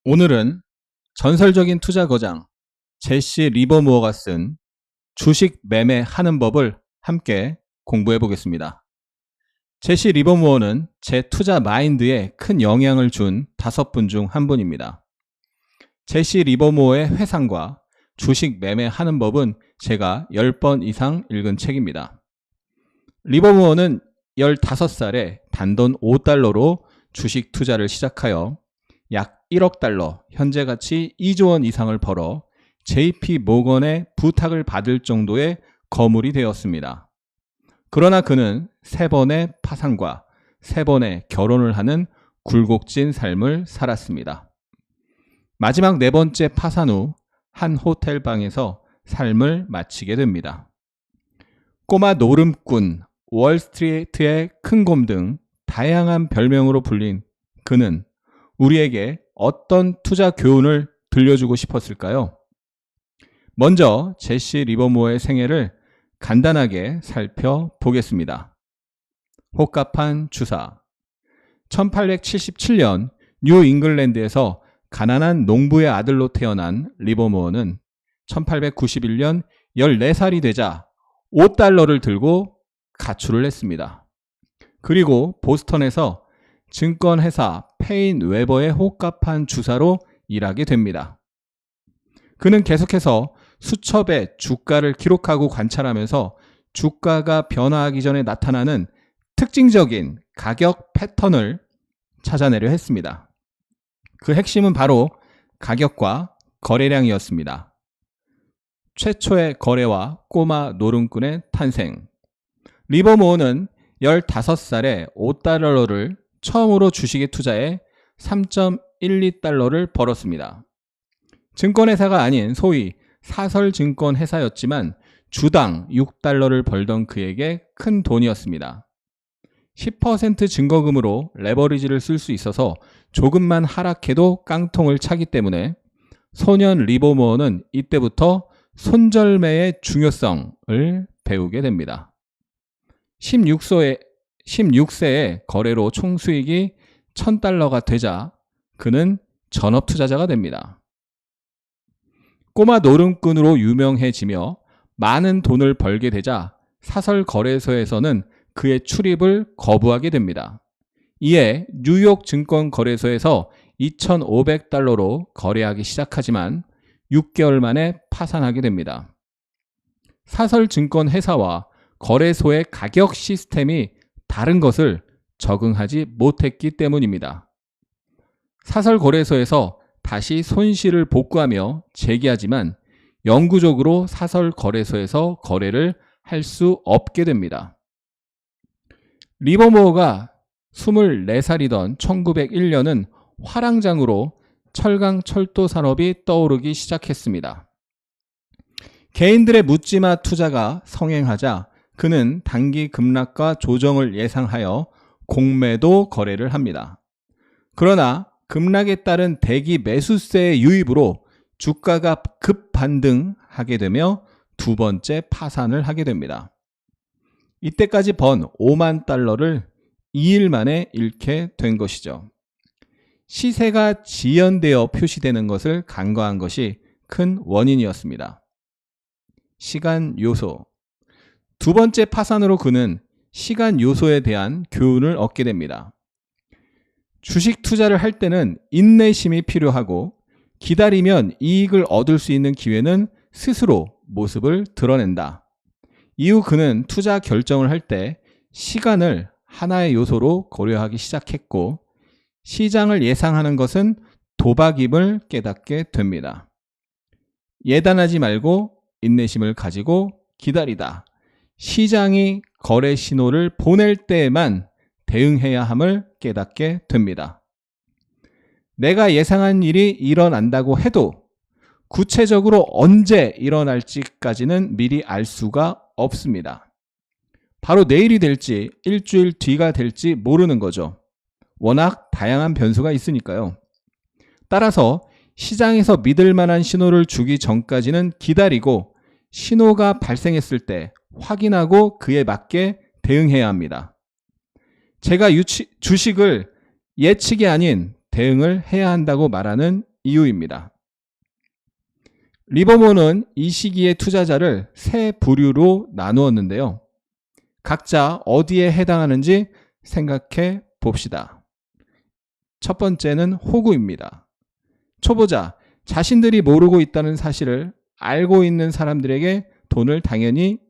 오늘은 전설적인 투자 거장 제시 리버모어가 쓴 주식 매매하는 법을 함께 공부해 보겠습니다. 제시 리버모어는 제 투자 마인드에 큰 영향을 준 5분 중 한 분입니다. 제시 리버모어의 회상과 주식 매매하는 법은 제가 10번 이상 읽은 책입니다. 리버모어는 15살에 단돈 $5로 주식 투자를 시작하여 약 1억 달러, 현재 가치 2조 원 이상을 벌어 JP 모건의 부탁을 받을 정도의 거물이 되었습니다. 그러나 그는 3번의 파산과 3번의 결혼을 하는 굴곡진 삶을 살았습니다. 마지막 4번째 파산 후 한 호텔 방에서 삶을 마치게 됩니다. 꼬마 노름꾼, 월스트리트의 큰곰 등 다양한 별명으로 불린 그는 우리에게 어떤 투자 교훈을 들려주고 싶었을까요? 먼저 제시 리버모어의 생애를 간단하게 살펴보겠습니다. 혹갑한 주사. 1877년 뉴 잉글랜드에서 가난한 농부의 아들로 태어난 리버모어는 1891년 14살이 되자 $5를 들고 가출을 했습니다. 그리고 보스턴에서 증권회사 페인 웨버의 혹갑한 주사로 일하게 됩니다. 그는 계속해서 수첩에 주가를 기록하고 관찰하면서 주가가 변화하기 전에 나타나는 특징적인 가격 패턴을 찾아내려 했습니다. 그 핵심은 바로 가격과 거래량이었습니다. 최초의 거래와 꼬마 노름꾼의 탄생. 리버모어는 15살에 $5를 처음으로 주식에 투자해 3.12달러를 벌었습니다. 증권회사가 아닌 소위 사설증권회사였지만 주당 $6를 벌던 그에게 큰 돈이었습니다. 10% 증거금으로 레버리지를 쓸 수 있어서 조금만 하락해도 깡통을 차기 때문에 소년 리버모어는 이때부터 손절매의 중요성을 배우게 됩니다. 16세의 거래로 총 수익이 $1,000가 되자 그는 전업 투자자가 됩니다. 꼬마 노름꾼으로 유명해지며 많은 돈을 벌게 되자 사설 거래소에서는 그의 출입을 거부하게 됩니다. 이에 뉴욕 증권 거래소에서 $2,500로 거래하기 시작하지만 6개월 만에 파산하게 됩니다. 사설 증권 회사와 거래소의 가격 시스템이 다른 것을 적응하지 못했기 때문입니다. 사설 거래소에서 다시 손실을 복구하며 재기하지만 영구적으로 사설 거래소에서 거래를 할 수 없게 됩니다. 리버모어가 24살이던 1901년은 화랑장으로 철강 철도 산업이 떠오르기 시작했습니다. 개인들의 묻지마 투자가 성행하자 그는 단기 급락과 조정을 예상하여 공매도 거래를 합니다. 그러나 급락에 따른 대기 매수세의 유입으로 주가가 급반등하게 되며 2번째 파산을 하게 됩니다. 이때까지 번 $50,000를 2일 만에 잃게 된 것이죠. 시세가 지연되어 표시되는 것을 간과한 것이 큰 원인이었습니다. 시간 요소. 2번째 파산으로 그는 시간 요소에 대한 교훈을 얻게 됩니다. 주식 투자를 할 때는 인내심이 필요하고 기다리면 이익을 얻을 수 있는 기회는 스스로 모습을 드러낸다. 이후 그는 투자 결정을 할 때 시간을 하나의 요소로 고려하기 시작했고 시장을 예상하는 것은 도박임을 깨닫게 됩니다. 예단하지 말고 인내심을 가지고 기다리다. 시장이 거래 신호를 보낼 때에만 대응해야 함을 깨닫게 됩니다. 내가 예상한 일이 일어난다고 해도 구체적으로 언제 일어날지까지는 미리 알 수가 없습니다. 바로 내일이 될지 일주일 뒤가 될지 모르는 거죠. 워낙 다양한 변수가 있으니까요. 따라서 시장에서 믿을 만한 신호를 주기 전까지는 기다리고 신호가 발생했을 때 확인하고 그에 맞게 대응해야 합니다. 제가 주식을 예측이 아닌 대응을 해야 한다고 말하는 이유입니다. 리버모어는 이 시기의 투자자를 세 부류로 나누었는데요. 각자 어디에 해당하는지 생각해 봅시다. 첫 번째는 호구입니다. 초보자, 자신들이 모르고 있다는 사실을 알고 있는 사람들에게 돈을 당연히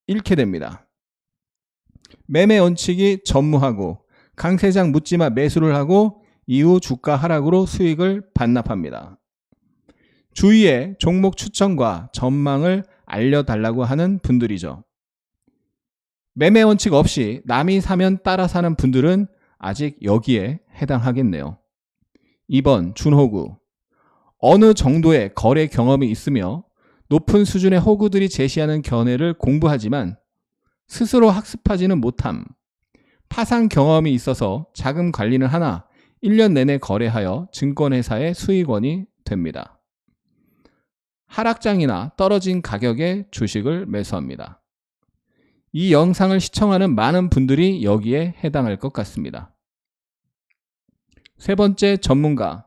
잃게 됩니다. 매매 원칙이 전무하고 강세장 묻지마 매수를 하고 이후 주가 하락으로 수익을 반납합니다. 주위에 종목 추천과 전망을 알려달라고 하는 분들이죠. 매매 원칙 없이 남이 사면 따라 사는 분들은 아직 여기에 해당하겠네요. 2번 준호구. 어느 정도의 거래 경험이 있으며 높은 수준의 호구들이 제시하는 견해를 공부하지만 스스로 학습하지는 못함. 파산 경험이 있어서 자금 관리는 하나 1년 내내 거래하여 증권회사의 수익원이 됩니다. 하락장이나 떨어진 가격에 주식을 매수합니다. 이 영상을 시청하는 많은 분들이 여기에 해당할 것 같습니다. 세 번째, 전문가.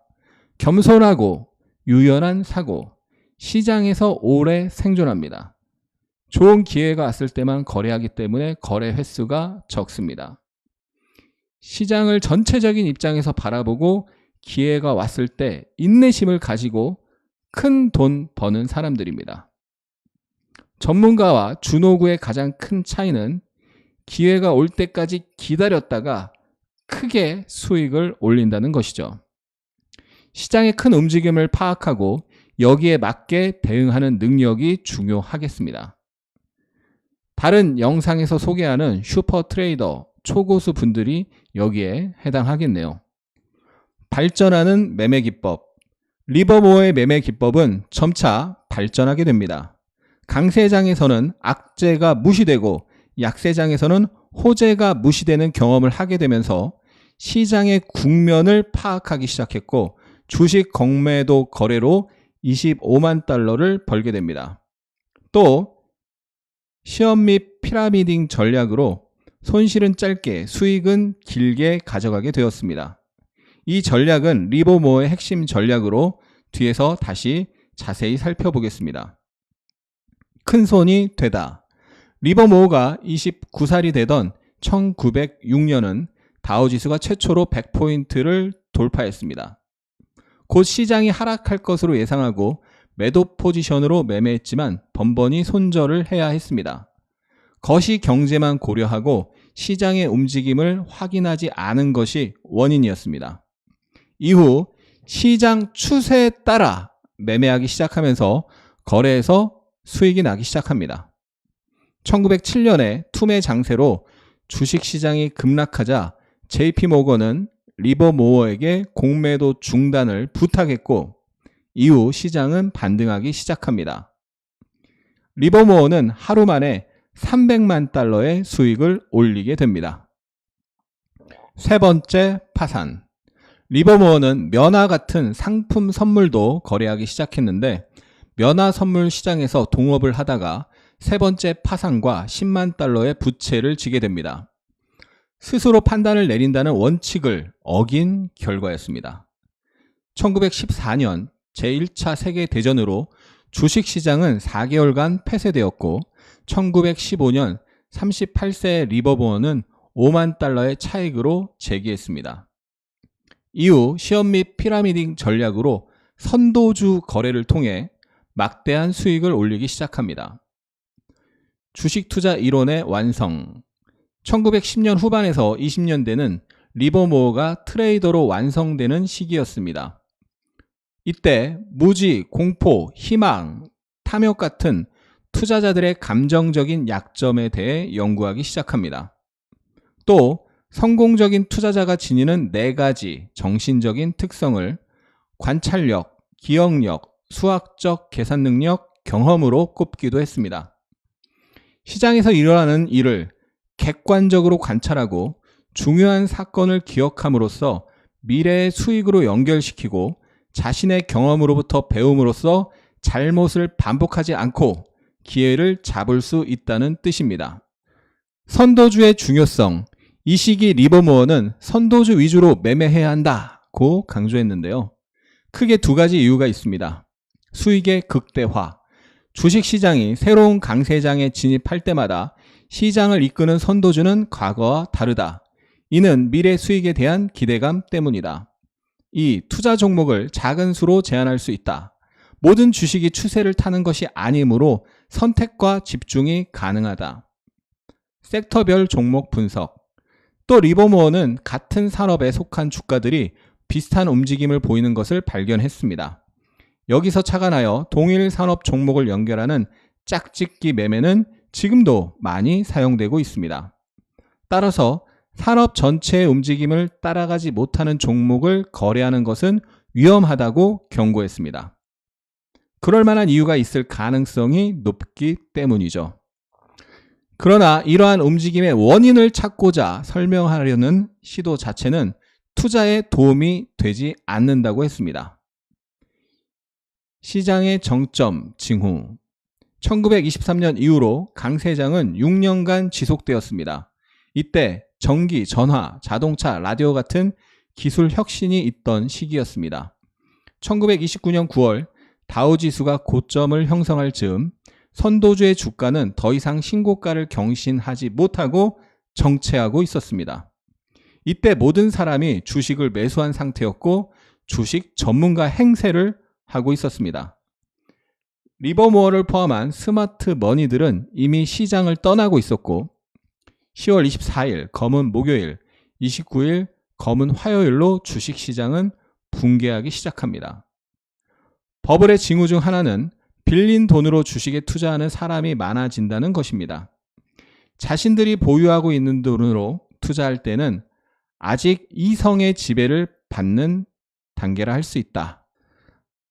겸손하고 유연한 사고. 시장에서 오래 생존합니다. 좋은 기회가 왔을 때만 거래하기 때문에 거래 횟수가 적습니다. 시장을 전체적인 입장에서 바라보고 기회가 왔을 때 인내심을 가지고 큰 돈 버는 사람들입니다. 전문가와 준호구의 가장 큰 차이는 기회가 올 때까지 기다렸다가 크게 수익을 올린다는 것이죠. 시장의 큰 움직임을 파악하고 여기에 맞게 대응하는 능력이 중요하겠습니다. 다른 영상에서 소개하는 슈퍼 트레이더, 초고수 분들이 여기에 해당하겠네요. 발전하는 매매 기법. 리버모어의 매매 기법은 점차 발전하게 됩니다. 강세장에서는 악재가 무시되고 약세장에서는 호재가 무시되는 경험을 하게 되면서 시장의 국면을 파악하기 시작했고 주식 공매도 거래로 25만 달러를 벌게 됩니다. 또 시험 및 피라미딩 전략으로 손실은 짧게 수익은 길게 가져가게 되었습니다. 이 전략은 리버모어의 핵심 전략으로 뒤에서 다시 자세히 살펴보겠습니다. 큰 손이 되다. 리버모어가 29살이 되던 1906년은 다우지수가 최초로 100포인트를 돌파했습니다. 곧 시장이 하락할 것으로 예상하고 매도 포지션으로 매매했지만 번번이 손절을 해야 했습니다. 거시 경제만 고려하고 시장의 움직임을 확인하지 않은 것이 원인이었습니다. 이후 시장 추세에 따라 매매하기 시작하면서 거래에서 수익이 나기 시작합니다. 1907년에 투매 장세로 주식시장이 급락하자 JP모건은 리버모어에게 공매도 중단을 부탁했고 이후 시장은 반등하기 시작합니다. 리버모어는 하루 만에 300만 달러의 수익을 올리게 됩니다. 세 번째, 파산. 리버모어는 면화 같은 상품 선물도 거래하기 시작했는데 면화 선물 시장에서 동업을 하다가 세 번째 파산과 10만 달러의 부채를 지게 됩니다. 스스로 판단을 내린다는 원칙을 어긴 결과였습니다. 1914년 제1차 세계대전으로 주식시장은 4개월간 폐쇄되었고 1915년 38세의 리버모어는 5만 달러의 차익으로 재기했습니다. 이후 시험 및 피라미딩 전략으로 선도주 거래를 통해 막대한 수익을 올리기 시작합니다. 주식 투자 이론의 완성. 1910년 후반에서 20년대는 리버모어가 트레이더로 완성되는 시기였습니다. 이때 무지, 공포, 희망, 탐욕 같은 투자자들의 감정적인 약점에 대해 연구하기 시작합니다. 또 성공적인 투자자가 지니는 4가지 정신적인 특성을 관찰력, 기억력, 수학적 계산 능력, 경험으로 꼽기도 했습니다. 시장에서 일어나는 일을 객관적으로 관찰하고 중요한 사건을 기억함으로써 미래의 수익으로 연결시키고 자신의 경험으로부터 배움으로써 잘못을 반복하지 않고 기회를 잡을 수 있다는 뜻입니다. 선도주의 중요성. 이 시기 리버모어는 선도주 위주로 매매해야 한다고 강조했는데요. 크게 두 가지 이유가 있습니다. 수익의 극대화. 주식시장이 새로운 강세장에 진입할 때마다 시장을 이끄는 선도주는 과거와 다르다. 이는 미래 수익에 대한 기대감 때문이다. 2. 투자 종목을 작은 수로 제한할 수 있다. 모든 주식이 추세를 타는 것이 아니므로 선택과 집중이 가능하다. 섹터별 종목 분석. 또 리버모어는 같은 산업에 속한 주가들이 비슷한 움직임을 보이는 것을 발견했습니다. 여기서 착안하여 동일 산업 종목을 연결하는 짝짓기 매매는 지금도 많이 사용되고 있습니다. 따라서 산업 전체의 움직임을 따라가지 못하는 종목을 거래하는 것은 위험하다고 경고했습니다. 그럴 만한 이유가 있을 가능성이 높기 때문이죠. 그러나 이러한 움직임의 원인을 찾고자 설명하려는 시도 자체는 투자에 도움이 되지 않는다고 했습니다. 시장의 정점 징후. 1923년 이후로 강세장은 6년간 지속되었습니다. 이때 전기, 전화, 자동차, 라디오 같은 기술 혁신이 있던 시기였습니다. 1929년 9월 다우지수가 고점을 형성할 즈음 선도주의 주가는 더 이상 신고가를 경신하지 못하고 정체하고 있었습니다. 이때 모든 사람이 주식을 매수한 상태였고 주식 전문가 행세를 하고 있었습니다. 리버모어를 포함한 스마트 머니들은 이미 시장을 떠나고 있었고 10월 24일 검은 목요일, 29일 검은 화요일로 주식시장은 붕괴하기 시작합니다. 버블의 징후 중 하나는 빌린 돈으로 주식에 투자하는 사람이 많아진다는 것입니다. 자신들이 보유하고 있는 돈으로 투자할 때는 아직 이성의 지배를 받는 단계라 할 수 있다.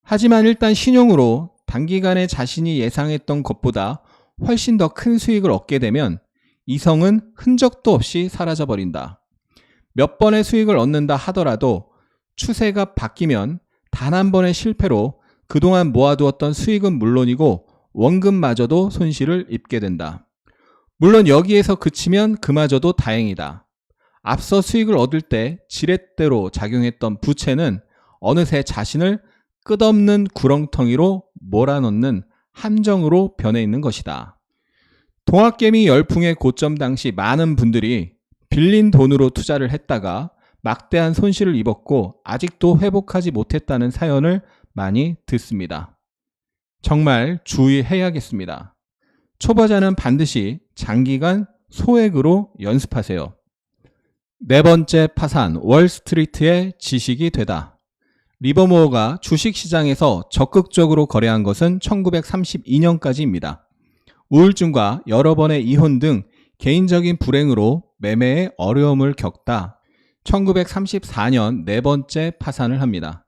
하지만 일단 신용으로 단기간에 자신이 예상했던 것보다 훨씬 더 큰 수익을 얻게 되면 이성은 흔적도 없이 사라져버린다. 몇 번의 수익을 얻는다 하더라도 추세가 바뀌면 단 한 번의 실패로 그동안 모아두었던 수익은 물론이고 원금마저도 손실을 입게 된다. 물론 여기에서 그치면 그마저도 다행이다. 앞서 수익을 얻을 때 지렛대로 작용했던 부채는 어느새 자신을 끝없는 구렁텅이로 몰아넣는 함정으로 변해 있는 것이다. 동학개미 열풍의 고점 당시 많은 분들이 빌린 돈으로 투자를 했다가 막대한 손실을 입었고 아직도 회복하지 못했다는 사연을 많이 듣습니다. 정말 주의해야겠습니다. 초보자는 반드시 장기간 소액으로 연습하세요. 네 번째 파산, 월스트리트의 지식이 되다. 리버모어가 주식시장에서 적극적으로 거래한 것은 1932년까지입니다. 우울증과 여러 번의 이혼 등 개인적인 불행으로 매매에 어려움을 겪다 1934년 네 번째 파산을 합니다.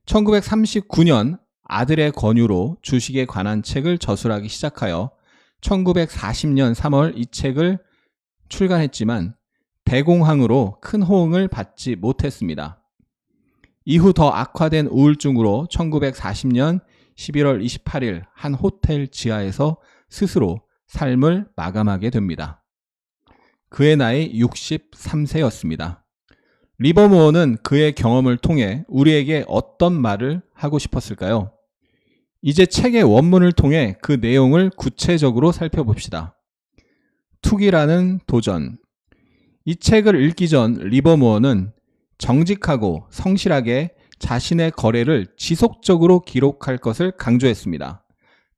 1939년 아들의 권유로 주식에 관한 책을 저술하기 시작하여 1940년 3월 이 책을 출간했지만 대공황으로 큰 호응을 받지 못했습니다. 이후 더 악화된 우울증으로 1940년 11월 28일 한 호텔 지하에서 스스로 삶을 마감하게 됩니다. 그의 나이 63세였습니다. 리버모어는 그의 경험을 통해 우리에게 어떤 말을 하고 싶었을까요? 이제 책의 원문을 통해 그 내용을 구체적으로 살펴봅시다. 투기라는 도전. 이 책을 읽기 전 리버모어는 정직하고 성실하게 자신의 거래를 지속적으로 기록할 것을 강조했습니다.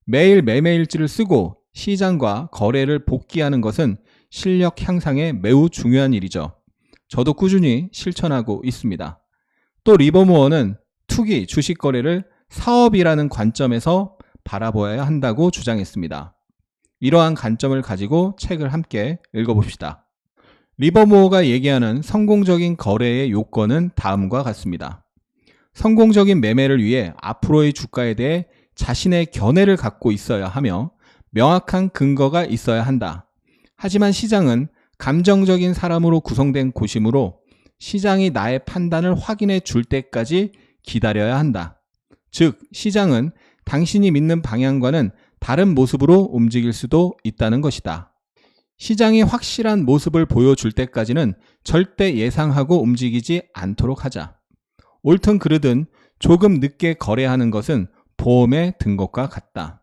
매일 매매일지를 쓰고 시장과 거래를 복기하는 것은 실력 향상에 매우 중요한 일이죠. 저도 꾸준히 실천하고 있습니다. 또 리버모어는 투기, 주식 거래를 사업이라는 관점에서 바라보아야 한다고 주장했습니다. 이러한 관점을 가지고 책을 함께 읽어봅시다. 리버모어가 얘기하는 성공적인 거래의 요건은 다음과 같습니다. 성공적인 매매를 위해 앞으로의 주가에 대해 자신의 견해를 갖고 있어야 하며 명확한 근거가 있어야 한다. 하지만 시장은 감정적인 사람으로 구성된 곳이므로 시장이 나의 판단을 확인해 줄 때까지 기다려야 한다. 즉, 시장은 당신이 믿는 방향과는 다른 모습으로 움직일 수도 있다는 것이다. 시장이 확실한 모습을 보여줄 때까지는 절대 예상하고 움직이지 않도록 하자. 옳든 그르든 조금 늦게 거래하는 것은 보험에 든 것과 같다.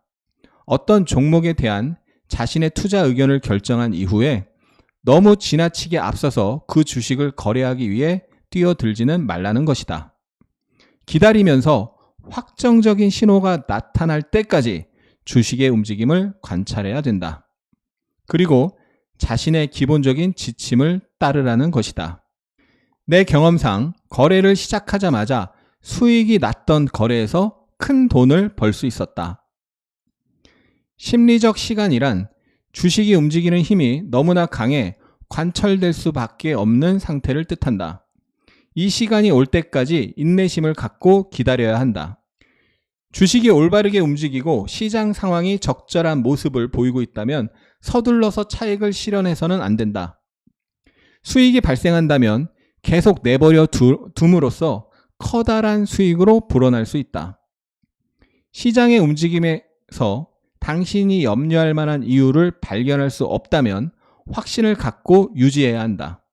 어떤 종목에 대한 자신의 투자 의견을 결정한 이후에 너무 지나치게 앞서서 그 주식을 거래하기 위해 뛰어들지는 말라는 것이다. 기다리면서 확정적인 신호가 나타날 때까지 주식의 움직임을 관찰해야 된다. 그리고 자신의 기본적인 지침을 따르라는 것이다. 내 경험상 거래를 시작하자마자 수익이 났던 거래에서 큰 돈을 벌 수 있었다. 심리적 시간이란 주식이 움직이는 힘이 너무나 강해 관철될 수밖에 없는 상태를 뜻한다. 이 시간이 올 때까지 인내심을 갖고 기다려야 한다. 주식이 올바르게 움직이고 시장 상황이 적절한 모습을 보이고 있다면 서둘러서 차익을 실현해서는 안 된다. 수익이 발생한다면 계속 내버려 둠으로써 커다란 수익으로 불어날 수 있다. 시장의 움직임에서 당신이 염려할 만한 이유를 발견할 수 없다면 확신을 갖고 유지해야 한다.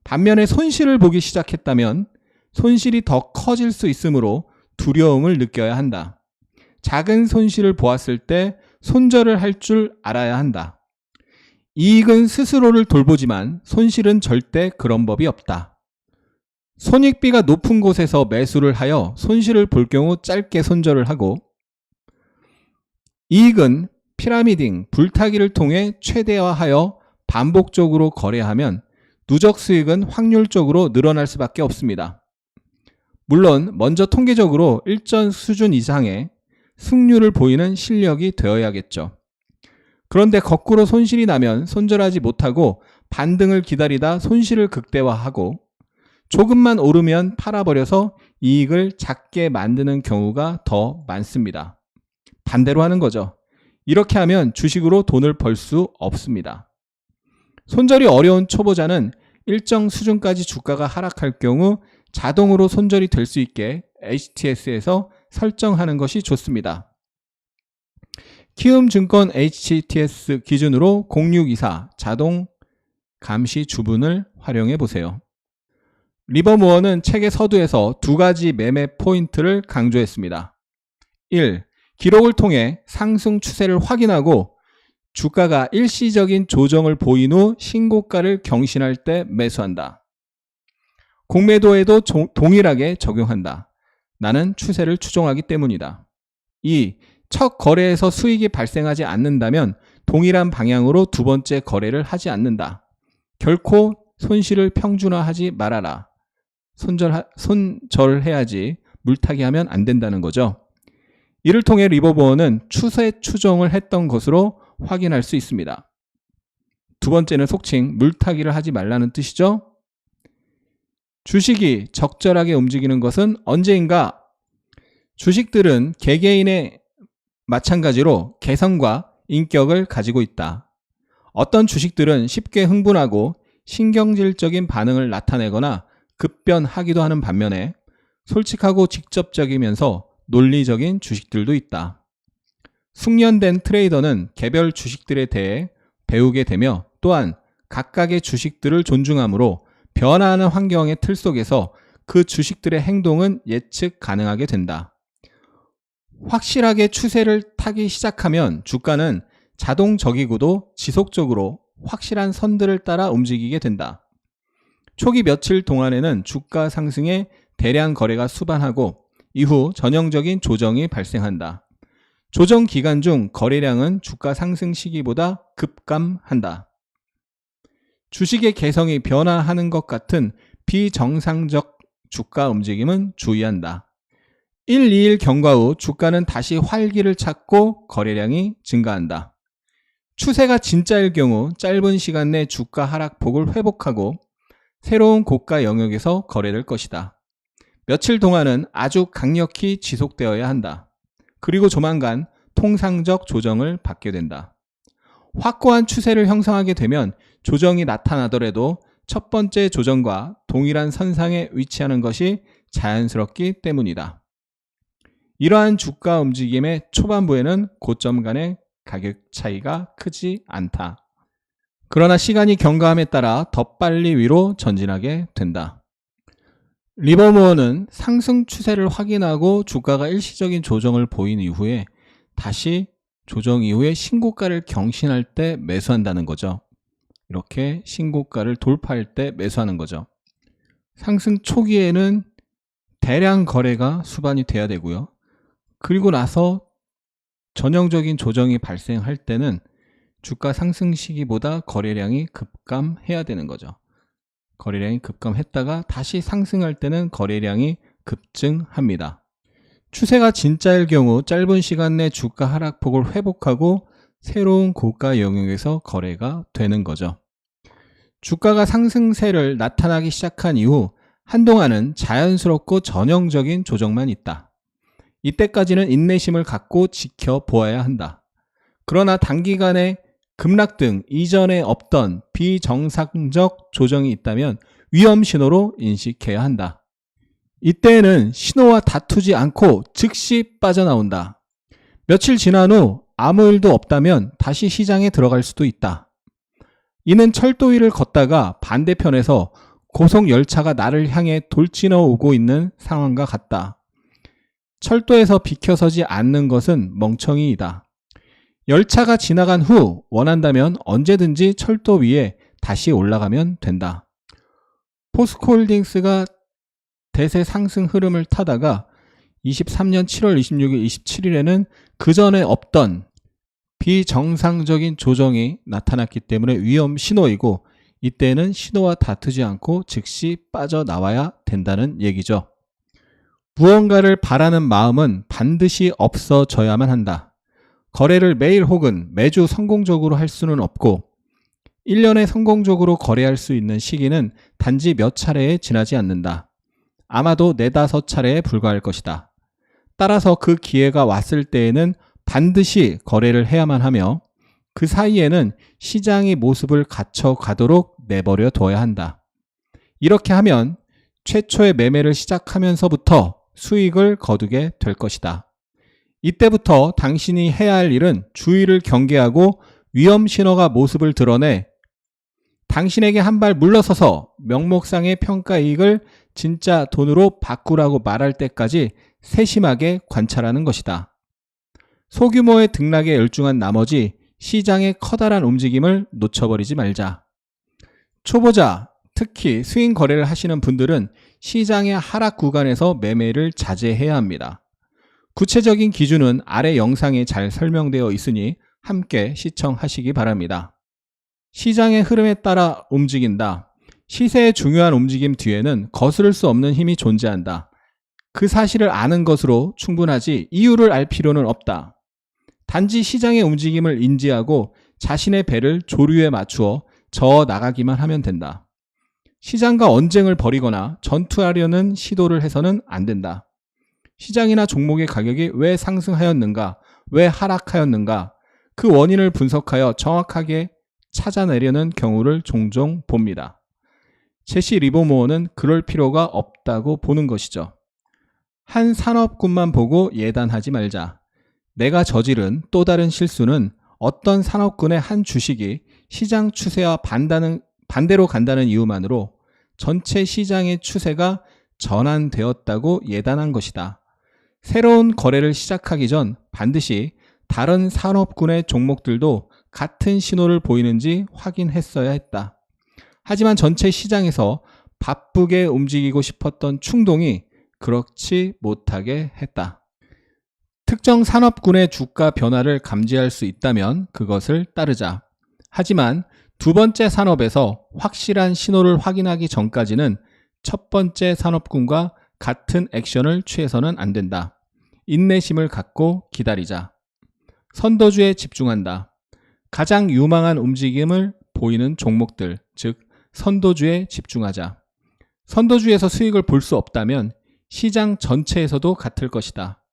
반면에 손실을 보기 시작했다면 손실이 더 커질 수 있으므로 두려움을 느껴야 한다. 작은 손실을 보았을 때 손절을 할 줄 알아야 한다. 이익은 스스로를 돌보지만 손실은 절대 그런 법이 없다. 손익비가 높은 곳에서 매수를 하여 손실을 볼 경우 짧게 손절을 하고, 이익은 피라미딩, 불타기를 통해 최대화하여 반복적으로 거래하면 누적 수익은 확률적으로 늘어날 수밖에 없습니다. 물론 먼저 통계적으로 일정 수준 이상의 승률을 보이는 실력이 되어야겠죠. 그런데 거꾸로 손실이 나면 손절하지 못하고 반등을 기다리다 손실을 극대화하고 조금만 오르면 팔아버려서 이익을 작게 만드는 경우가 더 많습니다. 반대로 하는 거죠. 이렇게 하면 주식으로 돈을 벌 수 없습니다. 손절이 어려운 초보자는 일정 수준까지 주가가 하락할 경우 자동으로 손절이 될 수 있게 HTS에서 설정하는 것이 좋습니다. 키움증권 HTS 기준으로 0624 자동 감시 주문을 활용해 보세요. 리버무어는 책의 서두에서 두 가지 매매 포인트를 강조했습니다. 1. 기록을 통해 상승 추세를 확인하고 주가가 일시적인 조정을 보인 후 신고가를 경신할 때 매수한다. 공매도에도 동일하게 적용한다. 나는 추세를 추종하기 때문이다. 2. 첫 거래에서 수익이 발생하지 않는다면 동일한 방향으로 두 번째 거래를 하지 않는다. 결코 손실을 평준화하지 말아라. 손절해야지 물타기 하면 안 된다는 거죠. 이를 통해 리버무어는 추세 추종을 했던 것으로 확인할 수 있습니다. 두 번째는 속칭 물타기를 하지 말라는 뜻이죠. 주식이 적절하게 움직이는 것은 언제인가? 주식들은 개개인의 마찬가지로 개성과 인격을 가지고 있다. 어떤 주식들은 쉽게 흥분하고 신경질적인 반응을 나타내거나 급변하기도 하는 반면에 솔직하고 직접적이면서 논리적인 주식들도 있다. 숙련된 트레이더는 개별 주식들에 대해 배우게 되며 또한 각각의 주식들을 존중하므로 변화하는 환경의 틀 속에서 그 주식들의 행동은 예측 가능하게 된다. 확실하게 추세를 타기 시작하면 주가는 자동적이고도 지속적으로 확실한 선들을 따라 움직이게 된다. 초기 며칠 동안에는 주가 상승에 대량 거래가 수반하고 이후 전형적인 조정이 발생한다. 조정 기간 중 거래량은 주가 상승 시기보다 급감한다. 주식의 개성이 변화하는 것 같은 비정상적 주가 움직임은 주의한다. 1, 2일 경과 후 주가는 다시 활기를 찾고 거래량이 증가한다. 추세가 진짜일 경우 짧은 시간 내 주가 하락폭을 회복하고 새로운 고가 영역에서 거래될 것이다. 며칠 동안은 아주 강력히 지속되어야 한다. 그리고 조만간 통상적 조정을 받게 된다. 확고한 추세를 형성하게 되면 조정이 나타나더라도 첫 번째 조정과 동일한 선상에 위치하는 것이 자연스럽기 때문이다. 이러한 주가 움직임의 초반부에는 고점 간의 가격 차이가 크지 않다. 그러나 시간이 경과함에 따라 더 빨리 위로 전진하게 된다. 리버모어는 상승 추세를 확인하고 주가가 일시적인 조정을 보인 이후에 다시 조정 이후에 신고가를 경신할 때 매수한다는 거죠. 이렇게 신고가를 돌파할 때 매수하는 거죠. 상승 초기에는 대량 거래가 수반이 돼야 되고요. 그리고 나서 전형적인 조정이 발생할 때는 주가 상승 시기보다 거래량이 급감해야 되는 거죠. 거래량이 급감했다가 다시 상승할 때는 거래량이 급증합니다. 추세가 진짜일 경우 짧은 시간 내 주가 하락폭을 회복하고 새로운 고가 영역에서 거래가 되는 거죠. 주가가 상승세를 나타나기 시작한 이후 한동안은 자연스럽고 전형적인 조정만 있다. 이때까지는 인내심을 갖고 지켜보아야 한다. 그러나 단기간에 급락 등 이전에 없던 비정상적 조정이 있다면 위험 신호로 인식해야 한다. 이때에는 신호와 다투지 않고 즉시 빠져나온다. 며칠 지난 후 아무 일도 없다면 다시 시장에 들어갈 수도 있다. 이는 철도 위를 걷다가 반대편에서 고속 열차가 나를 향해 돌진해 오고 있는 상황과 같다. 철도에서 비켜서지 않는 것은 멍청이이다. 열차가 지나간 후 원한다면 언제든지 철도 위에 다시 올라가면 된다. 포스코홀딩스가 대세 상승 흐름을 타다가 23년 7월 26일, 27일에는 그 전에 없던 비정상적인 조정이 나타났기 때문에 위험 신호이고 이때는 신호와 다투지 않고 즉시 빠져나와야 된다는 얘기죠. 무언가를 바라는 마음은 반드시 없어져야만 한다. 거래를 매일 혹은 매주 성공적으로 할 수는 없고 1년에 성공적으로 거래할 수 있는 시기는 단지 몇 차례에 지나지 않는다. 아마도 4-5차례에 불과할 것이다. 따라서 그 기회가 왔을 때에는 반드시 거래를 해야만 하며 그 사이에는 시장의 모습을 갖춰가도록 내버려 둬야 한다. 이렇게 하면 최초의 매매를 시작하면서부터 수익을 거두게 될 것이다. 이때부터 당신이 해야 할 일은 주의를 경계하고 위험 신호가 모습을 드러내 당신에게 한 발 물러서서 명목상의 평가 이익을 진짜 돈으로 바꾸라고 말할 때까지 세심하게 관찰하는 것이다. 소규모의 등락에 열중한 나머지 시장의 커다란 움직임을 놓쳐버리지 말자. 초보자, 특히 스윙 거래를 하시는 분들은 시장의 하락 구간에서 매매를 자제해야 합니다. 구체적인 기준은 아래 영상에 잘 설명되어 있으니 함께 시청하시기 바랍니다. 시장의 흐름에 따라 움직인다. 시세의 중요한 움직임 뒤에는 거스를 수 없는 힘이 존재한다. 그 사실을 아는 것으로 충분하지 이유를 알 필요는 없다. 단지 시장의 움직임을 인지하고 자신의 배를 조류에 맞추어 저어 나가기만 하면 된다. 시장과 언쟁을 벌이거나 전투하려는 시도를 해서는 안 된다. 시장이나 종목의 가격이 왜 상승하였는가, 왜 하락하였는가, 그 원인을 분석하여 정확하게 찾아내려는 경우를 종종 봅니다. 제시 리버모어는 그럴 필요가 없다고 보는 것이죠. 한 산업군만 보고 예단하지 말자. 내가 저지른 또 다른 실수는 어떤 산업군의 한 주식이 시장 추세와 반대로 간다는 이유만으로 전체 시장의 추세가 전환되었다고 예단한 것이다. 새로운 거래를 시작하기 전 반드시 다른 산업군의 종목들도 같은 신호를 보이는지 확인했어야 했다. 하지만 전체 시장에서 바쁘게 움직이고 싶었던 충동이 그렇지 못하게 했다. 특정 산업군의 주가 변화를 감지할 수 있다면 그것을 따르자. 하지만 두 번째 산업에서 확실한 신호를 확인하기 전까지는 첫 번째 산업군과 같은 액션을 취해서는 안 된다. 인내심을 갖고 기다리자. 선도주에 집중한다. 가장 유망한 움직임을 보이는 종목들, 즉 선도주에 집중하자. 선도주에서 수익을 볼 수 없다면 시장 전체에서도 같을 것이다.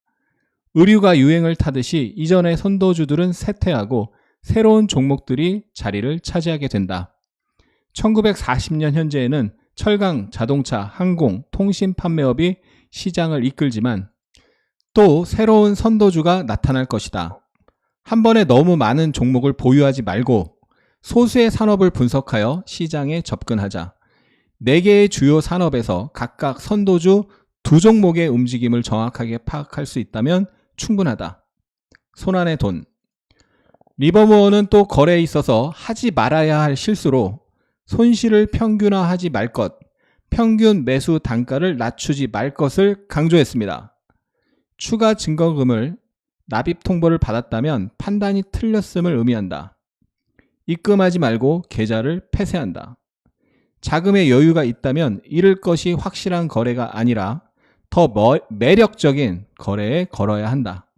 의류가 유행을 타듯이 이전의 선도주들은 쇠퇴하고 새로운 종목들이 자리를 차지하게 된다. 1940년 현재에는 철강, 자동차, 항공, 통신 판매업이 시장을 이끌지만 또 새로운 선도주가 나타날 것이다. 한 번에 너무 많은 종목을 보유하지 말고 소수의 산업을 분석하여 시장에 접근하자. 4개의 주요 산업에서 각각 선도주 2종목의 움직임을 정확하게 파악할 수 있다면 충분하다. 손안의 돈. 리버모어는 또 거래에 있어서 하지 말아야 할 실수로 손실을 평균화하지 말 것, 평균 매수 단가를 낮추지 말 것을 강조했습니다. 추가 증거금을 납입 통보를 받았다면 판단이 틀렸음을 의미한다. 입금하지 말고 계좌를 폐쇄한다. 자금의 여유가 있다면 잃을 것이 확실한 거래가 아니라 더 매력적인 거래에 걸어야 한다.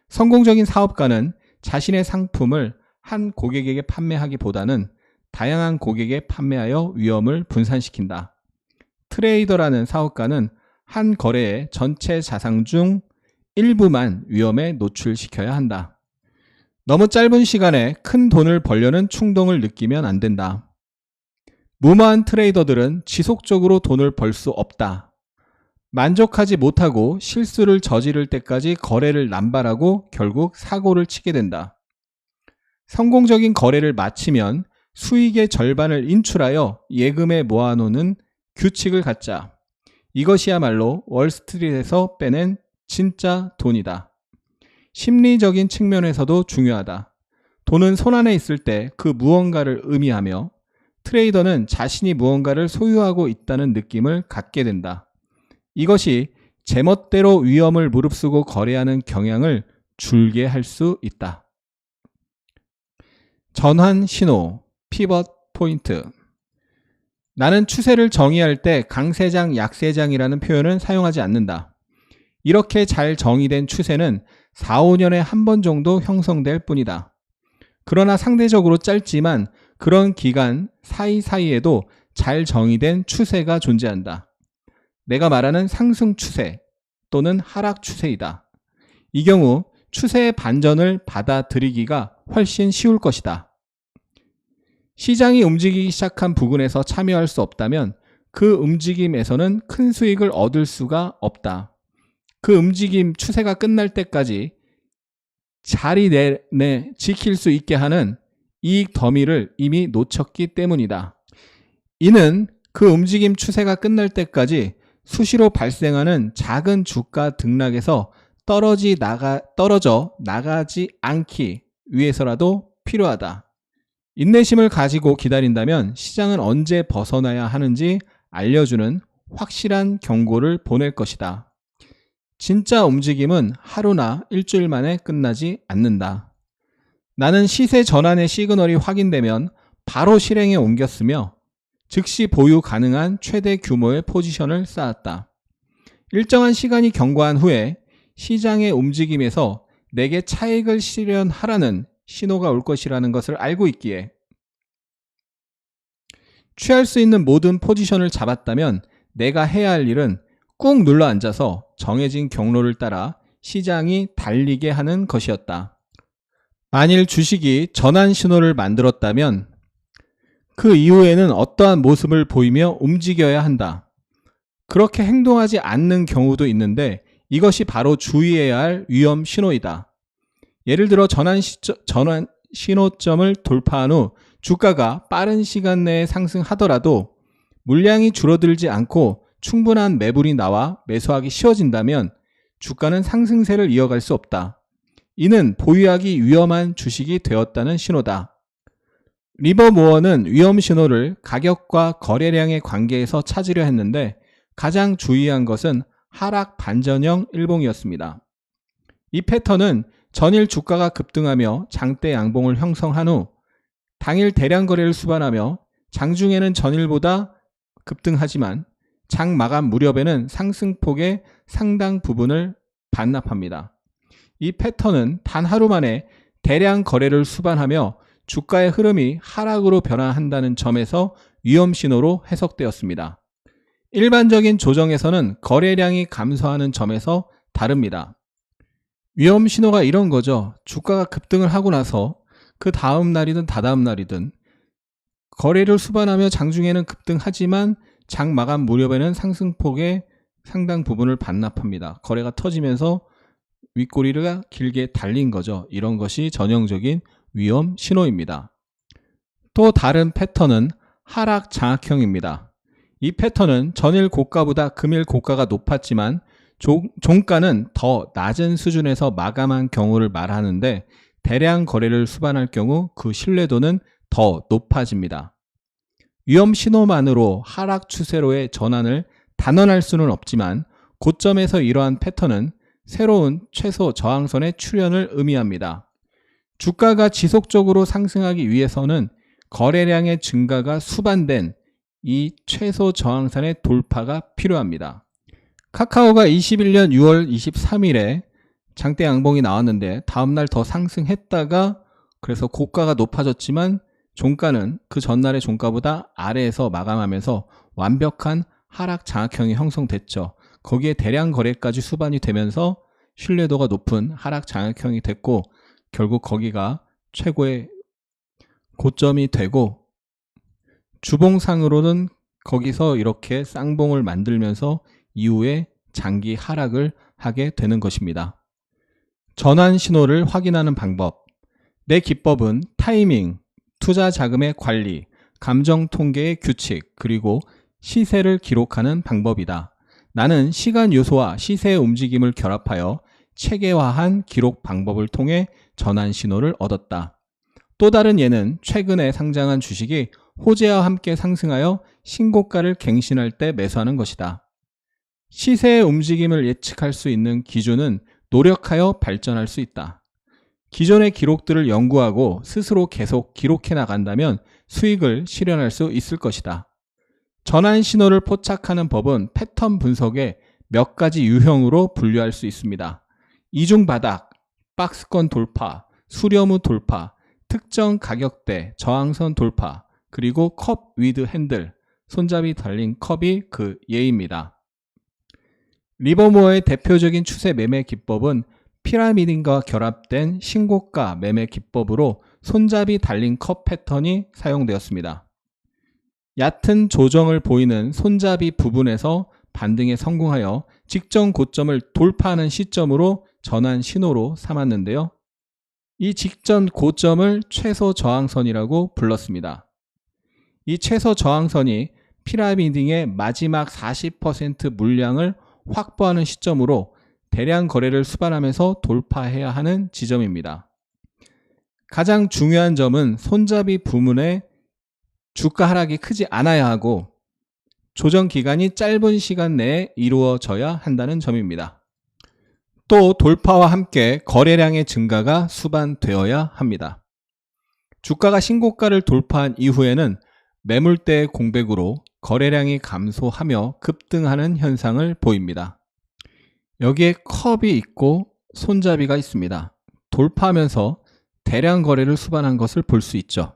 성공적인 사업가는 자신의 상품을 한 고객에게 판매하기보다는 다양한 고객에 판매하여 위험을 분산시킨다. 트레이더라는 사업가는 한 거래의 전체 자산 중 일부만 위험에 노출시켜야 한다. 너무 짧은 시간에 큰 돈을 벌려는 충동을 느끼면 안 된다. 무모한 트레이더들은 지속적으로 돈을 벌 수 없다. 만족하지 못하고 실수를 저지를 때까지 거래를 남발하고 결국 사고를 치게 된다. 성공적인 거래를 마치면 수익의 절반을 인출하여 예금에 모아놓는 규칙을 갖자. 이것이야말로 월스트리트에서 빼낸 진짜 돈이다. 심리적인 측면에서도 중요하다. 돈은 손안에 있을 때 그 무언가를 의미하며 트레이더는 자신이 무언가를 소유하고 있다는 느낌을 갖게 된다. 이것이 제멋대로 위험을 무릅쓰고 거래하는 경향을 줄게 할 수 있다. 전환 신호, 피벗 포인트. 나는 추세를 정의할 때 강세장, 약세장이라는 표현은 사용하지 않는다. 이렇게 잘 정의된 추세는 4, 5년에 한 번 정도 형성될 뿐이다. 그러나 상대적으로 짧지만 그런 기간 사이사이에도 잘 정의된 추세가 존재한다. 내가 말하는 상승 추세 또는 하락 추세이다. 이 경우 추세의 반전을 받아들이기가 훨씬 쉬울 것이다. 시장이 움직이기 시작한 부근에서 참여할 수 없다면 그 움직임에서는 큰 수익을 얻을 수가 없다. 그 움직임 추세가 끝날 때까지 자리 내내 지킬 수 있게 하는 이익 더미를 이미 놓쳤기 때문이다. 이는 그 움직임 추세가 끝날 때까지 수시로 발생하는 작은 주가 등락에서 떨어져 나가지 않기 위해서라도 필요하다. 인내심을 가지고 기다린다면 시장은 언제 벗어나야 하는지 알려주는 확실한 경고를 보낼 것이다. 진짜 움직임은 하루나 일주일 만에 끝나지 않는다. 나는 시세 전환의 시그널이 확인되면 바로 실행에 옮겼으며 즉시 보유 가능한 최대 규모의 포지션을 쌓았다. 일정한 시간이 경과한 후에 시장의 움직임에서 내게 차익을 실현하라는 신호가 올 것이라는 것을 알고 있기에 취할 수 있는 모든 포지션을 잡았다면 내가 해야 할 일은 꾹 눌러 앉아서 정해진 경로를 따라 시장이 달리게 하는 것이었다. 만일 주식이 전환 신호를 만들었다면 그 이후에는 어떠한 모습을 보이며 움직여야 한다. 그렇게 행동하지 않는 경우도 있는데 이것이 바로 주의해야 할 위험 신호이다. 예를 들어 전환 신호점을 돌파한 후 주가가 빠른 시간 내에 상승하더라도 물량이 줄어들지 않고 충분한 매물이 나와 매수하기 쉬워진다면 주가는 상승세를 이어갈 수 없다. 이는 보유하기 위험한 주식이 되었다는 신호다. 리버모어는 위험 신호를 가격과 거래량의 관계에서 찾으려 했는데 가장 주의한 것은 하락 반전형 일봉이었습니다. 이 패턴은 전일 주가가 급등하며 장대 양봉을 형성한 후 당일 대량 거래를 수반하며 장중에는 전일보다 급등하지만 장 마감 무렵에는 상승폭의 상당 부분을 반납합니다. 이 패턴은 단 하루 만에 대량 거래를 수반하며 주가의 흐름이 하락으로 변화한다는 점에서 위험 신호로 해석되었습니다. 일반적인 조정에서는 거래량이 감소하는 점에서 다릅니다. 위험 신호가 이런 거죠. 주가가 급등을 하고 나서 그 다음 날이든 다다음 날이든 거래를 수반하며 장중에는 급등하지만 장 마감 무렵에는 상승폭의 상당 부분을 반납합니다. 거래가 터지면서 윗꼬리가 길게 달린 거죠. 이런 것이 전형적인 위험 신호입니다. 또 다른 패턴은 하락 장악형입니다. 이 패턴은 전일 고가보다 금일 고가가 높았지만 종가는 더 낮은 수준에서 마감한 경우를 말하는데 대량 거래를 수반할 경우 그 신뢰도는 더 높아집니다. 위험 신호만으로 하락 추세로의 전환을 단언할 수는 없지만 고점에서 이러한 패턴은 새로운 최소 저항선의 출현을 의미합니다. 주가가 지속적으로 상승하기 위해서는 거래량의 증가가 수반된 이 최소 저항선의 돌파가 필요합니다. 카카오가 21년 6월 23일에 장대 양봉이 나왔는데 다음날 더 상승했다가 그래서 고가가 높아졌지만 종가는 그 전날의 종가보다 아래에서 마감하면서 완벽한 하락 장악형이 형성됐죠. 거기에 대량 거래까지 수반이 되면서 신뢰도가 높은 하락 장악형이 됐고 결국 거기가 최고의 고점이 되고 주봉상으로는 거기서 이렇게 쌍봉을 만들면서 이후에 장기 하락을 하게 되는 것입니다. 전환 신호를 확인하는 방법. 내 기법은 타이밍, 투자 자금의 관리, 감정 통계의 규칙, 그리고 시세를 기록하는 방법이다. 나는 시간 요소와 시세의 움직임을 결합하여 체계화한 기록 방법을 통해 전환 신호를 얻었다. 또 다른 예는 최근에 상장한 주식이 호재와 함께 상승하여 신고가를 갱신할 때 매수하는 것이다. 시세의 움직임을 예측할 수 있는 기준은 노력하여 발전할 수 있다. 기존의 기록들을 연구하고 스스로 계속 기록해 나간다면 수익을 실현할 수 있을 것이다. 전환 신호를 포착하는 법은 패턴 분석의 몇 가지 유형으로 분류할 수 있습니다. 이중바닥, 박스권 돌파, 수렴 후 돌파, 특정 가격대, 저항선 돌파, 그리고 컵 위드 핸들, 손잡이 달린 컵이 그 예입니다. 리버모어의 대표적인 추세 매매 기법은 피라미드과 결합된 신고가 매매 기법으로 손잡이 달린 컵 패턴이 사용되었습니다. 얕은 조정을 보이는 손잡이 부분에서 반등에 성공하여 직전 고점을 돌파하는 시점으로 전환 신호로 삼았는데요. 이 직전 고점을 최소 저항선이라고 불렀습니다. 이 최소 저항선이 피라미딩의 마지막 40% 물량을 확보하는 시점으로 대량 거래를 수반하면서 돌파해야 하는 지점입니다. 가장 중요한 점은 손잡이 부문의 주가 하락이 크지 않아야 하고 조정 기간이 짧은 시간 내에 이루어져야 한다는 점입니다. 또 돌파와 함께 거래량의 증가가 수반되어야 합니다. 주가가 신고가를 돌파한 이후에는 매물대의 공백으로 거래량이 감소하며 급등하는 현상을 보입니다. 여기에 컵이 있고 손잡이가 있습니다. 돌파하면서 대량 거래를 수반한 것을 볼 수 있죠.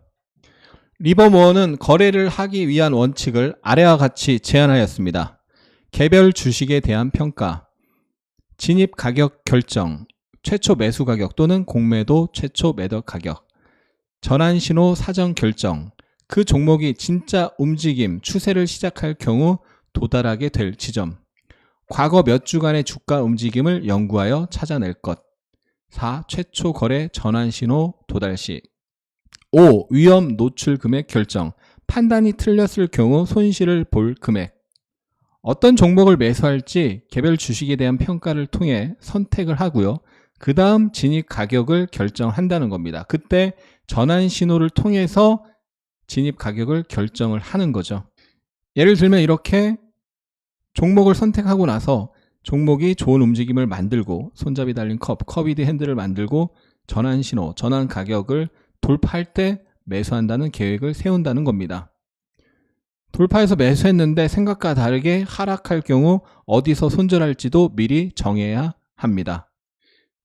리버모어는 거래를 하기 위한 원칙을 아래와 같이 제안하였습니다. 개별 주식에 대한 평가, 진입 가격 결정, 최초 매수 가격 또는 공매도 최초 매도 가격, 전환 신호 사전 결정, 그 종목이 진짜 움직임, 추세를 시작할 경우 도달하게 될 지점, 과거 몇 주간의 주가 움직임을 연구하여 찾아낼 것, 4. 최초 거래 전환 신호 도달 시, 5. 위험 노출 금액 결정, 판단이 틀렸을 경우 손실을 볼 금액. 어떤 종목을 매수할지 개별 주식에 대한 평가를 통해 선택을 하고요. 그 다음 진입 가격을 결정한다는 겁니다. 그때 전환 신호를 통해서 진입 가격을 결정을 하는 거죠. 예를 들면 이렇게 종목을 선택하고 나서 종목이 좋은 움직임을 만들고 손잡이 달린 컵이드 핸들을 만들고 전환 신호, 전환 가격을 돌파할 때 매수한다는 계획을 세운다는 겁니다. 돌파해서 매수했는데 생각과 다르게 하락할 경우 어디서 손절할지도 미리 정해야 합니다.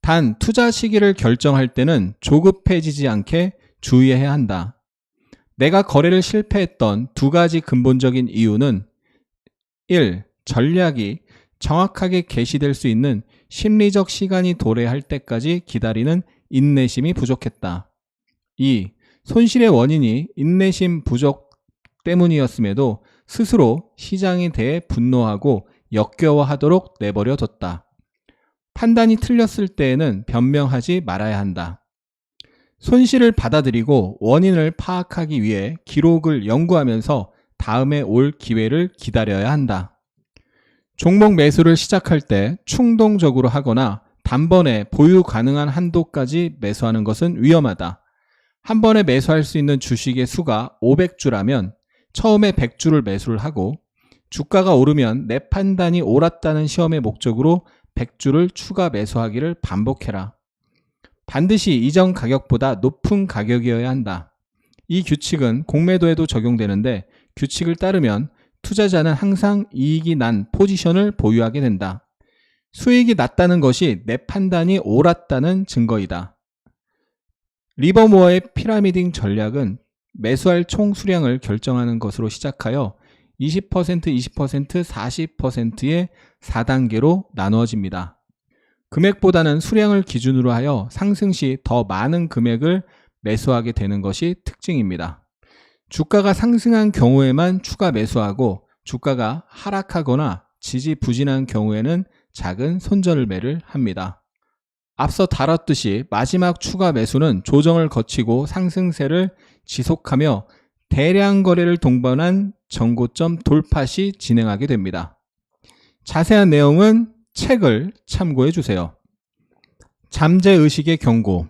단 투자 시기를 결정할 때는 조급해지지 않게 주의해야 한다. 내가 거래를 실패했던 두 가지 근본적인 이유는 1. 전략이 정확하게 게시될 수 있는 심리적 시간이 도래할 때까지 기다리는 인내심이 부족했다. 2. 손실의 원인이 인내심 부족 때문이었음에도 스스로 시장에 대해 분노하고 역겨워하도록 내버려뒀다. 판단이 틀렸을 때에는 변명하지 말아야 한다. 손실을 받아들이고 원인을 파악하기 위해 기록을 연구하면서 다음에 올 기회를 기다려야 한다. 종목 매수를 시작할 때 충동적으로 하거나 단번에 보유 가능한 한도까지 매수하는 것은 위험하다. 한 번에 매수할 수 있는 주식의 수가 500주라면 처음에 100주를 매수를 하고 주가가 오르면 내 판단이 옳았다는 시험의 목적으로 100주를 추가 매수하기를 반복해라. 반드시 이전 가격보다 높은 가격이어야 한다. 이 규칙은 공매도에도 적용되는데 규칙을 따르면 투자자는 항상 이익이 난 포지션을 보유하게 된다. 수익이 났다는 것이 내 판단이 옳았다는 증거이다. 리버모어의 피라미딩 전략은 매수할 총 수량을 결정하는 것으로 시작하여 20%, 20%, 40%의 4단계로 나누어집니다. 금액보다는 수량을 기준으로 하여 상승 시 더 많은 금액을 매수하게 되는 것이 특징입니다. 주가가 상승한 경우에만 추가 매수하고 주가가 하락하거나 지지부진한 경우에는 작은 손절매를 합니다. 앞서 다뤘듯이 마지막 추가 매수는 조정을 거치고 상승세를 지속하며 대량 거래를 동반한 전고점 돌파 시 진행하게 됩니다. 자세한 내용은 책을 참고해 주세요. 잠재의식의 경고.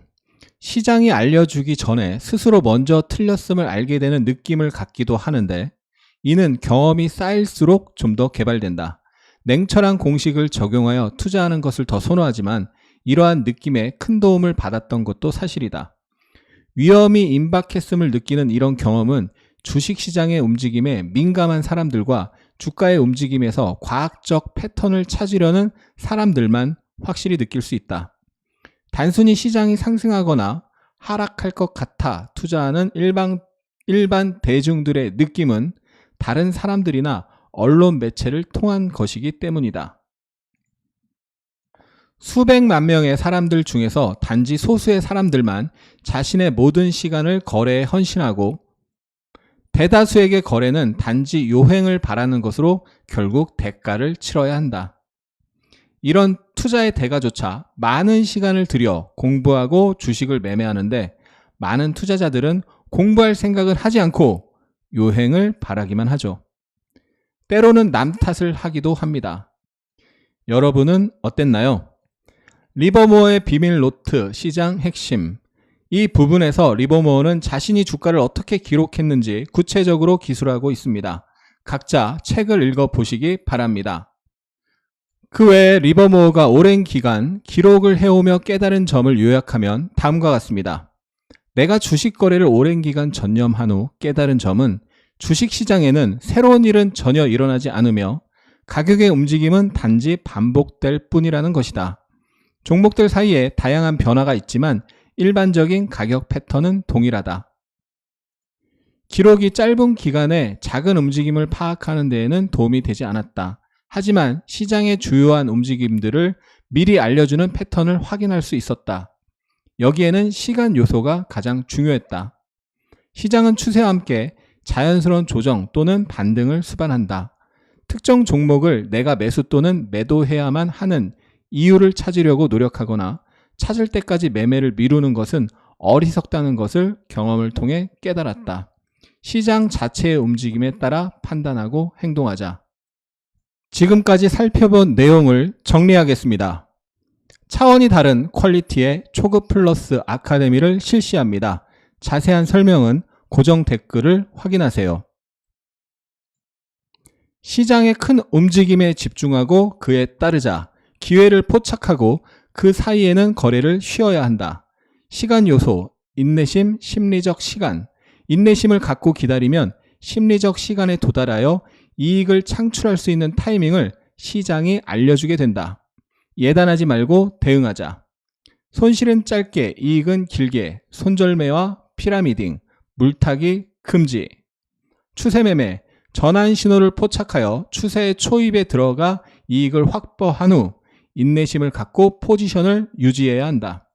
시장이 알려주기 전에 스스로 먼저 틀렸음을 알게 되는 느낌을 갖기도 하는데 이는 경험이 쌓일수록 좀 더 개발된다. 냉철한 공식을 적용하여 투자하는 것을 더 선호하지만 이러한 느낌에 큰 도움을 받았던 것도 사실이다. 위험이 임박했음을 느끼는 이런 경험은 주식시장의 움직임에 민감한 사람들과 주가의 움직임에서 과학적 패턴을 찾으려는 사람들만 확실히 느낄 수 있다. 단순히 시장이 상승하거나 하락할 것 같아 투자하는 일반 대중들의 느낌은 다른 사람들이나 언론 매체를 통한 것이기 때문이다. 수백만 명의 사람들 중에서 단지 소수의 사람들만 자신의 모든 시간을 거래에 헌신하고 대다수에게 거래는 단지 요행을 바라는 것으로 결국 대가를 치러야 한다. 이런 투자의 대가조차 많은 시간을 들여 공부하고 주식을 매매하는데 많은 투자자들은 공부할 생각을 하지 않고 요행을 바라기만 하죠. 때로는 남 탓을 하기도 합니다. 여러분은 어땠나요? 리버모어의 비밀 노트 시장 핵심. 이 부분에서 리버모어는 자신이 주가를 어떻게 기록했는지 구체적으로 기술하고 있습니다. 각자 책을 읽어보시기 바랍니다. 그 외에 리버모어가 오랜 기간 기록을 해오며 깨달은 점을 요약하면 다음과 같습니다. 내가 주식 거래를 오랜 기간 전념한 후 깨달은 점은 주식시장에는 새로운 일은 전혀 일어나지 않으며 가격의 움직임은 단지 반복될 뿐이라는 것이다. 종목들 사이에 다양한 변화가 있지만 일반적인 가격 패턴은 동일하다. 기록이 짧은 기간에 작은 움직임을 파악하는 데에는 도움이 되지 않았다. 하지만 시장의 주요한 움직임들을 미리 알려주는 패턴을 확인할 수 있었다. 여기에는 시간 요소가 가장 중요했다. 시장은 추세와 함께 자연스러운 조정 또는 반등을 수반한다. 특정 종목을 내가 매수 또는 매도해야만 하는 이유를 찾으려고 노력하거나 찾을 때까지 매매를 미루는 것은 어리석다는 것을 경험을 통해 깨달았다. 시장 자체의 움직임에 따라 판단하고 행동하자. 지금까지 살펴본 내용을 정리하겠습니다. 차원이 다른 퀄리티의 초급 플러스 아카데미를 실시합니다. 자세한 설명은 고정 댓글을 확인하세요. 시장의 큰 움직임에 집중하고 그에 따르자. 기회를 포착하고 그 사이에는 거래를 쉬어야 한다. 시간 요소, 인내심, 심리적 시간. 인내심을 갖고 기다리면 심리적 시간에 도달하여 이익을 창출할 수 있는 타이밍을 시장이 알려주게 된다. 예단하지 말고 대응하자. 손실은 짧게, 이익은 길게. 손절매와 피라미딩, 물타기 금지. 추세매매, 전환 신호를 포착하여 추세의 초입에 들어가 이익을 확보한 후 인내심을 갖고 포지션을 유지해야 한다.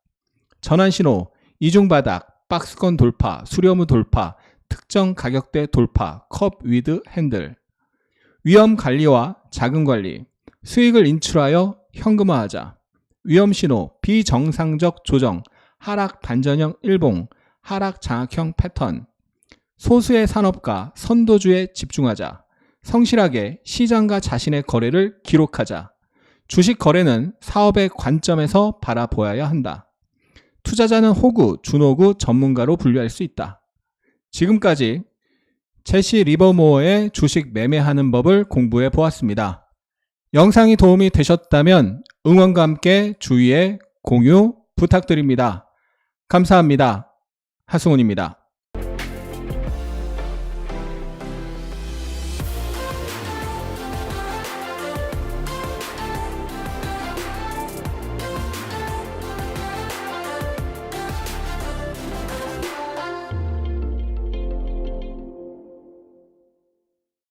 전환신호, 이중바닥, 박스권 돌파, 수렴후 돌파, 특정 가격대 돌파, 컵 위드 핸들. 위험관리와 자금관리, 수익을 인출하여 현금화하자. 위험신호, 비정상적 조정, 하락 반전형 일봉, 하락 장악형 패턴. 소수의 산업과 선도주에 집중하자. 성실하게 시장과 자신의 거래를 기록하자. 주식 거래는 사업의 관점에서 바라보아야 한다. 투자자는 호구, 준호구, 전문가로 분류할 수 있다. 지금까지 제시 리버모어의 주식 매매하는 법을 공부해 보았습니다. 영상이 도움이 되셨다면 응원과 함께 주위에 공유 부탁드립니다. 감사합니다. 하승훈입니다.